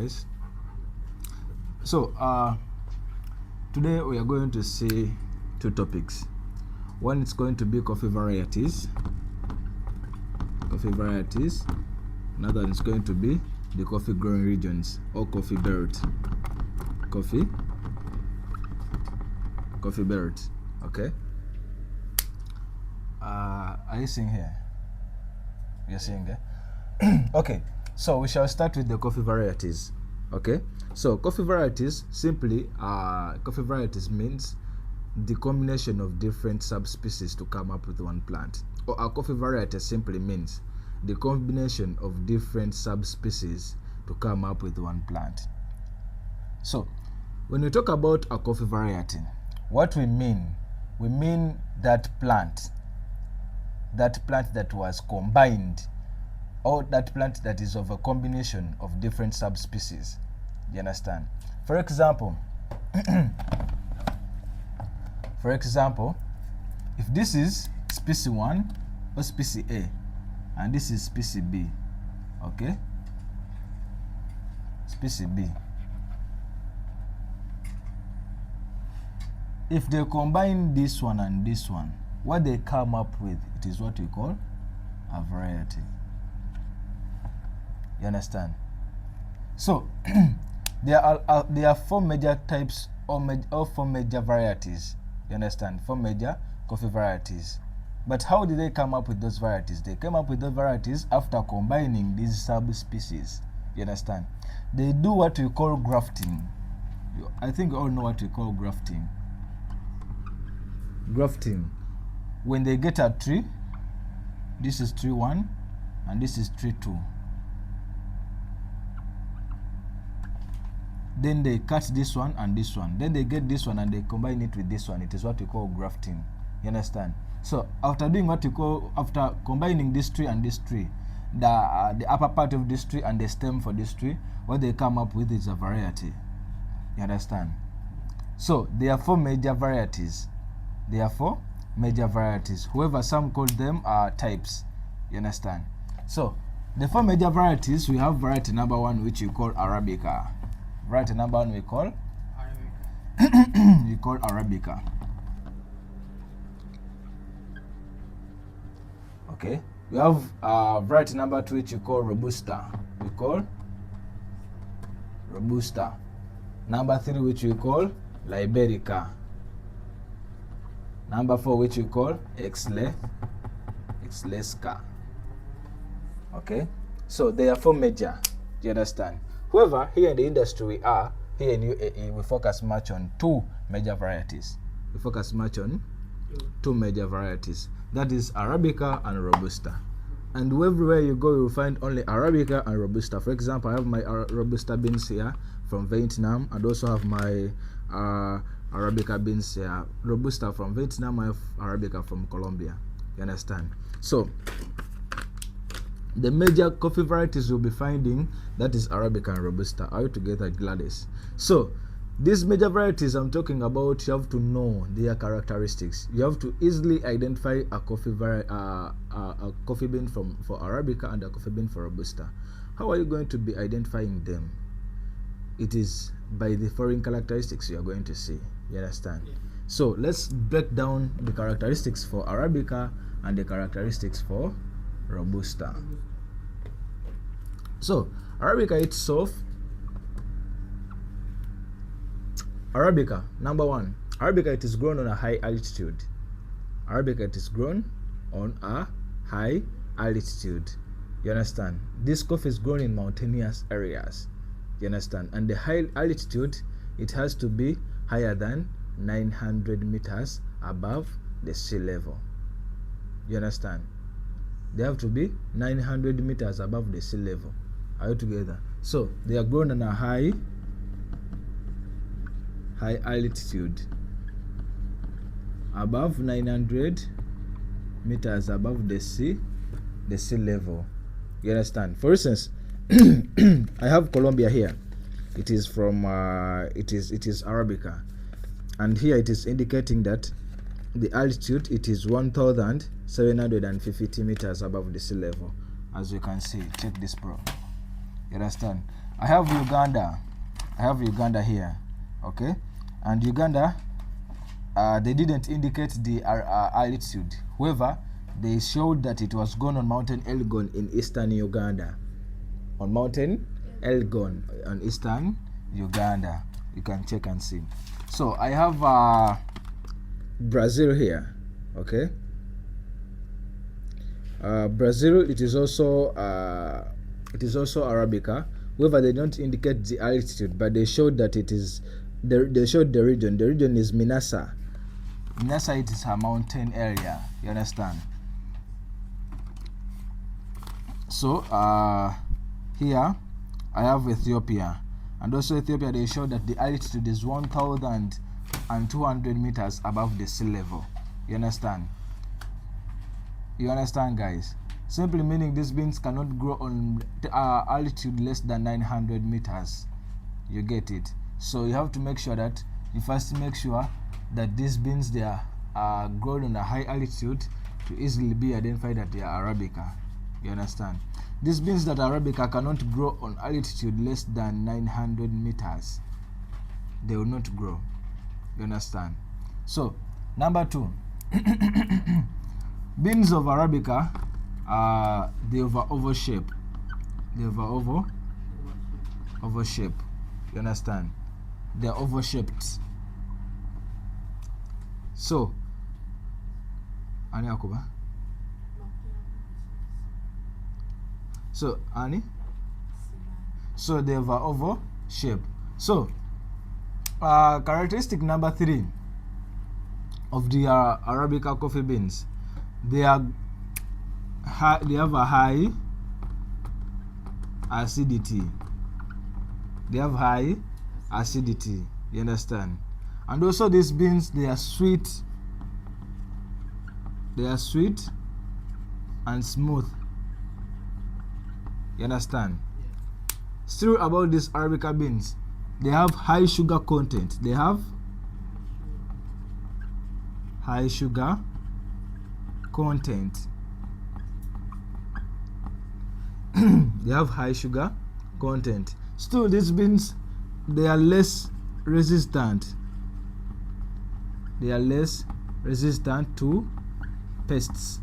guys. So today we are going to see two topics. One is going to be coffee varieties. Another one is going to be the coffee growing regions or coffee belt. Coffee belt. Okay. Are you seeing here? You're seeing there? Okay. So we shall start with the coffee varieties. Okay. So coffee varieties simply coffee varieties means the combination of different subspecies to come up with one plant. Or a coffee variety simply means the combination of different subspecies to come up with one plant. So when we talk about a coffee variety, what we mean that plant that was combined, or that plant that is of a combination of different subspecies. You understand? For example, if this is species 1 or species A and this is species B, okay? Species B. If they combine this one and this one, what they come up with, it is what we call a variety. You understand? So there are four major types or four major varieties. You understand? Four major coffee varieties. But how did they come up with those varieties? They came up with those varieties after combining these subspecies. You understand? They do what we call grafting. I think you all know what we call grafting. Grafting. When they get a tree, this is tree 1 and this is tree 2. Then they cut this one and this one. Then they get this one and they combine it with this one. It is what we call grafting. You understand? So after combining this tree and this tree, the upper part of this tree and the stem for this tree, what they come up with is a variety. You understand? So there are four major varieties. However, some call them types. You understand? So the four major varieties, we have variety number 1, which you call Arabica. Variety number 1 we call Arabica. We call Arabica. Okay. We have variety number 2, which you call Robusta. We call Robusta. Number 3, which we call Liberica. Number 4, which we call Exlesca. Okay. So they are four major. Do you understand? However, here in the industry here in UAE, we focus much on two major varieties. That is Arabica and Robusta. And everywhere you go, you will find only Arabica and Robusta. For example, I have my Robusta beans here from Vietnam, and also have my Arabica beans here. Robusta from Vietnam, I have Arabica from Colombia. You understand? So the major coffee varieties you'll be finding, that is Arabica and Robusta, are together Gladys. So these major varieties I'm talking about, you have to know their characteristics. You have to easily identify a coffee bean for Arabica and a coffee bean for Robusta. How are you going to be identifying them? It is by the foreign characteristics you are going to see. You understand? Yeah. So let's break down the characteristics for Arabica and the characteristics for Robusta. So Arabica itself, Arabica number 1, Arabica, it is grown on a high altitude. You understand? This coffee is grown in mountainous areas. You understand? And the high altitude, it has to be higher than 900 meters above the sea level. You understand? They have to be 900 meters above the sea level. Are you together? So they are grown on a high altitude, above 900 meters above the sea level. You understand? For instance, I have Colombia here. It is from it is Arabica, and here it is indicating that the altitude, it is 1,750 meters above the sea level. As you can see, check this, bro. You understand? I have Uganda. I have Uganda here, okay? And Uganda, they didn't indicate the altitude. However, they showed that it was grown on Mountain Elgon in eastern Uganda. On Mountain Elgon on eastern Uganda. You can check and see. So I have Brazil here, okay? Brazil, it is also Arabica. However, they don't indicate the altitude, but they showed that it is. They showed the region. The region is Minasa. Minasa, it is a mountain area. You understand? So here I have Ethiopia, and also Ethiopia. They showed that the altitude is 1,200 meters above the sea level. You understand? You understand, guys? Simply meaning these beans cannot grow on altitude less than 900 meters. You get it? So you have to make sure that you first make sure that these beans, they are grown on a high altitude to easily be identified that they are Arabica. You understand? These beans that are Arabica cannot grow on altitude less than 900 meters. They will not grow. You understand? So number 2, beans of Arabica, they have oval shape. They have oval shape. You understand? They are oval shaped. So, Ani Akuba. So, Ani. So they have oval shape. So, characteristic number 3 of the Arabica coffee beans. They have a high acidity. They have high acidity. You understand? And also these beans, they are sweet. They are sweet and smooth. You understand? Still about these Arabica beans, they have high sugar content. They have high sugar content. They have high sugar content. Still, these beans, they are less resistant. They are less resistant to pests.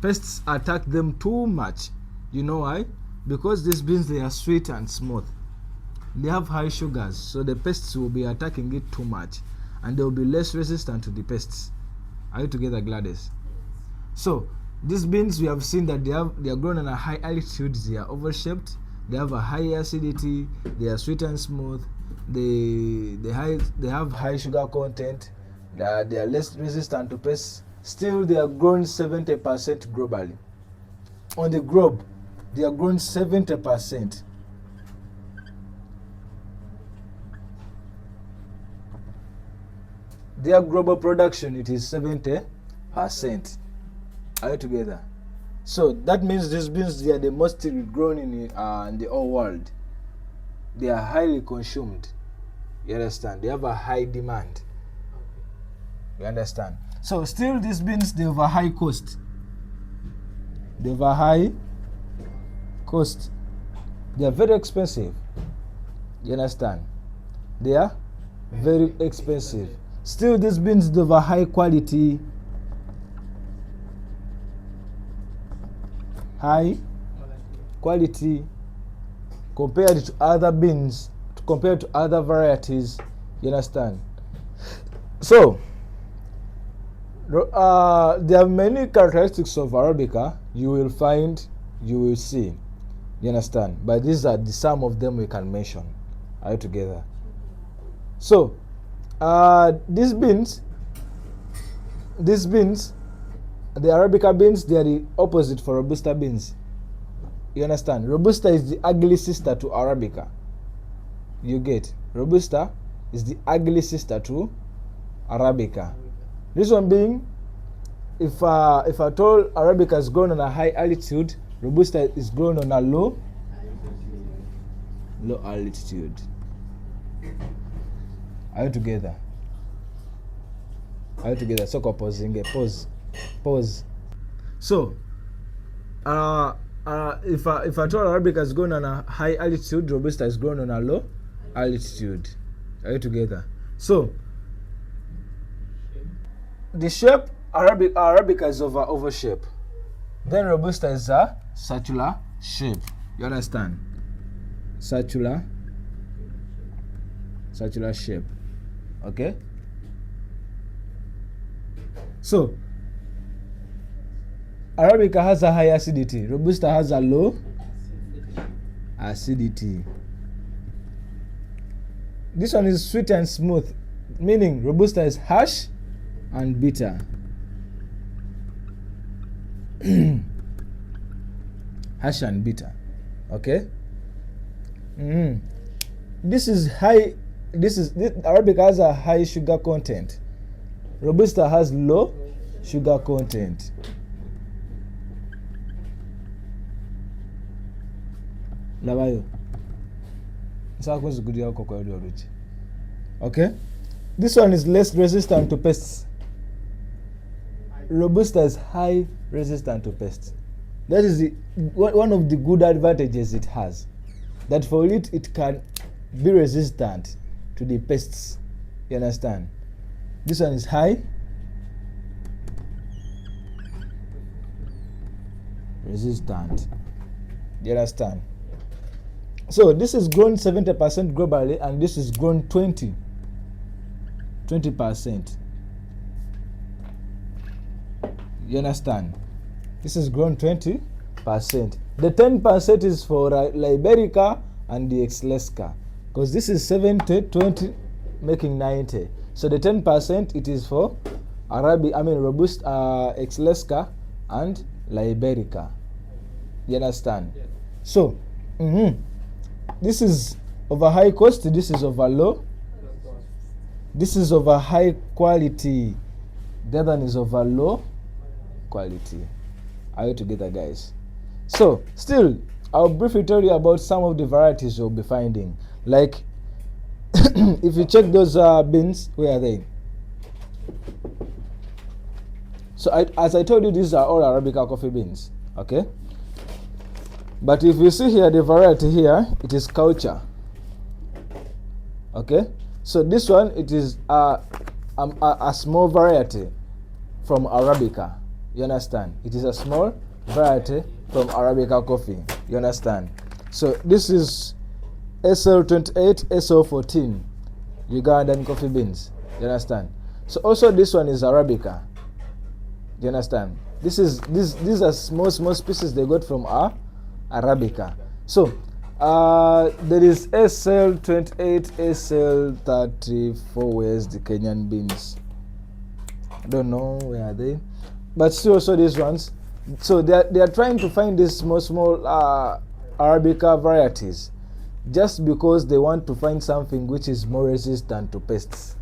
Pests attack them too much. You know why? Because these beans, they are sweet and smooth. They have high sugars, so the pests will be attacking it too much, and they will be less resistant to the pests. Are you together, Gladys? So these beans, we have seen that they are grown on a high altitude. They are oval shaped. They have a high acidity. They are sweet and smooth. They have high sugar content. They are less resistant to pests. Still, they are grown 70% globally. On the globe, they are grown 70%. Their global production, it is 70%. Are you together? So that means these beans, they are the most grown in the whole world. They are highly consumed. You understand? They have a high demand. You understand? So still, these beans, they have a high cost. They have a high cost. They are very expensive. You understand? They are very expensive. Still, these beans, they have a high quality. High quality compared to other beans, compared to other varieties. You understand? So there are many characteristics of Arabica you will see. You understand? But these are some of them we can mention. Are you together? So these beans, the Arabica beans, they are the opposite for Robusta beans. You understand? Robusta is the ugly sister to Arabica. You get? Robusta is the ugly sister to Arabica. Reason being, if I told Arabica is grown on a high altitude, Robusta is grown on a low altitude. Are you together? Are you together? So pause. So if I told Arabica is grown on a high altitude, Robusta is grown on a low altitude. Are you together? So the shape Arabica is oval shape. Then Robusta is a circular shape. You understand? Circular shape. Okay? So Arabica has a high acidity. Robusta has a low acidity. This one is sweet and smooth, meaning Robusta is harsh and bitter. Harsh and bitter. Okay? This is high. This Arabica has a high sugar content. Robusta has low sugar content. Okay? This one is less resistant to pests. Robusta is high resistant to pests. That is one of the good advantages it has. That for it can be resistant to the pests. You understand? This one is high resistant. You understand? So this is grown 70% globally, and this is grown 20%. You understand? This is grown 20%. The 10% is for Liberica and the Exlesca, because this is 70, 20, making 90. So the 10% it is for Robusta, Exlesca and Liberica. You understand? Yes. So this is of a high cost, this is of a low. This is of a high quality, the other one is of a low quality. Are you together, guys? So still, I'll briefly tell you about some of the varieties you'll be finding. Like if you check those beans, where are they? So as I told you, these are all Arabica coffee beans. Okay? But if you see here, the variety here, it is culture. Okay? So this one, it is a small variety from Arabica. You understand? It is a small variety from Arabica coffee. You understand? So this is SL28, SL14, Ugandan coffee beans. You understand? So also this one is Arabica. You understand? These are small species they got from Arabica. So there is SL28, SL34. Where's the Kenyan beans? I don't know where are they, but still also these ones. So they are trying to find these small Arabica varieties, just because they want to find something which is more resistant to pests.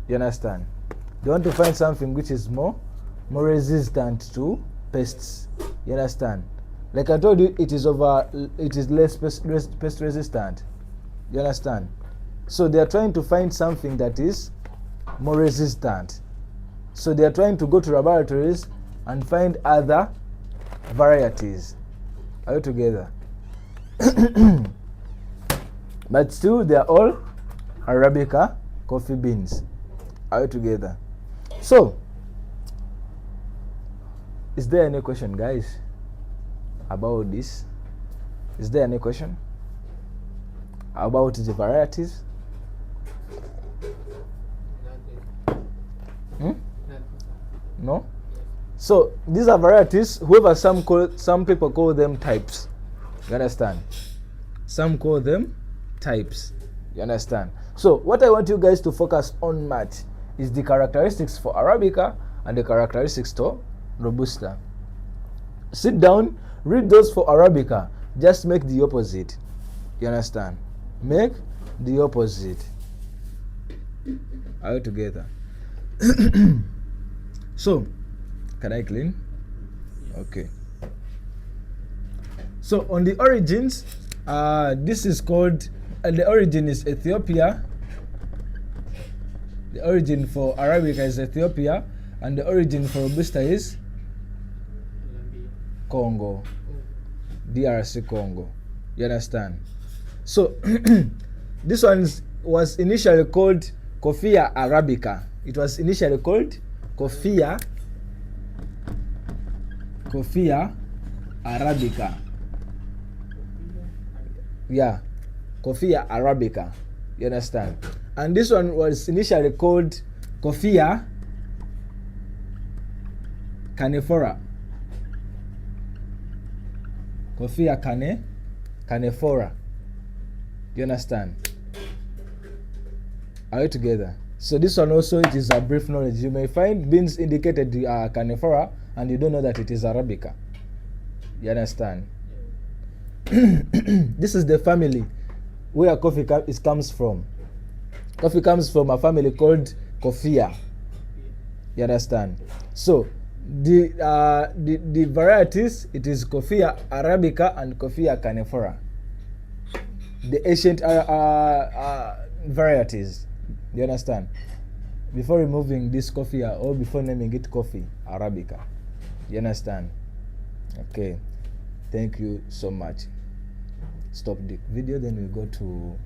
You understand? They want to find something which is more resistant to pests. You understand? Like I told you, it is less pest resistant. You understand? So they are trying to find something that is more resistant. So they are trying to go to laboratories and find other varieties. Are you together? But still, they are all Arabica coffee beans. Are you together? So, is there any question, guys, about this? Is there any question about the varieties? No? So these are varieties. However, some people call them types. You understand? Some call them types. You understand? So what I want you guys to focus on much is the characteristics for Arabica and the characteristics for Robusta. Sit down, read those for Arabica. Just make the opposite. You understand? Make the opposite. Are you together? So, can I clean? Okay. So on the origins, this is called, the origin is Ethiopia. The origin for Arabica is Ethiopia, and the origin for Robusta is Congo. DRC Congo. You understand? So this one was initially called Coffea arabica. It was initially called Coffea arabica. Yeah, Coffea arabica. You understand? And this one was initially called Coffea canephora. Coffea canephora. You understand? Are you together? So this one also, it is a brief knowledge. You may find beans indicated canephora and you don't know that it is arabica. You understand? This is the family where coffee comes from. Coffee comes from a family called Coffea. You understand? So the varieties, it is Coffea arabica and Coffea canephora. The ancient varieties. You understand? Before removing this Coffea or before naming it coffee arabica. You understand? Okay. Thank you so much. Stop the video, then we go to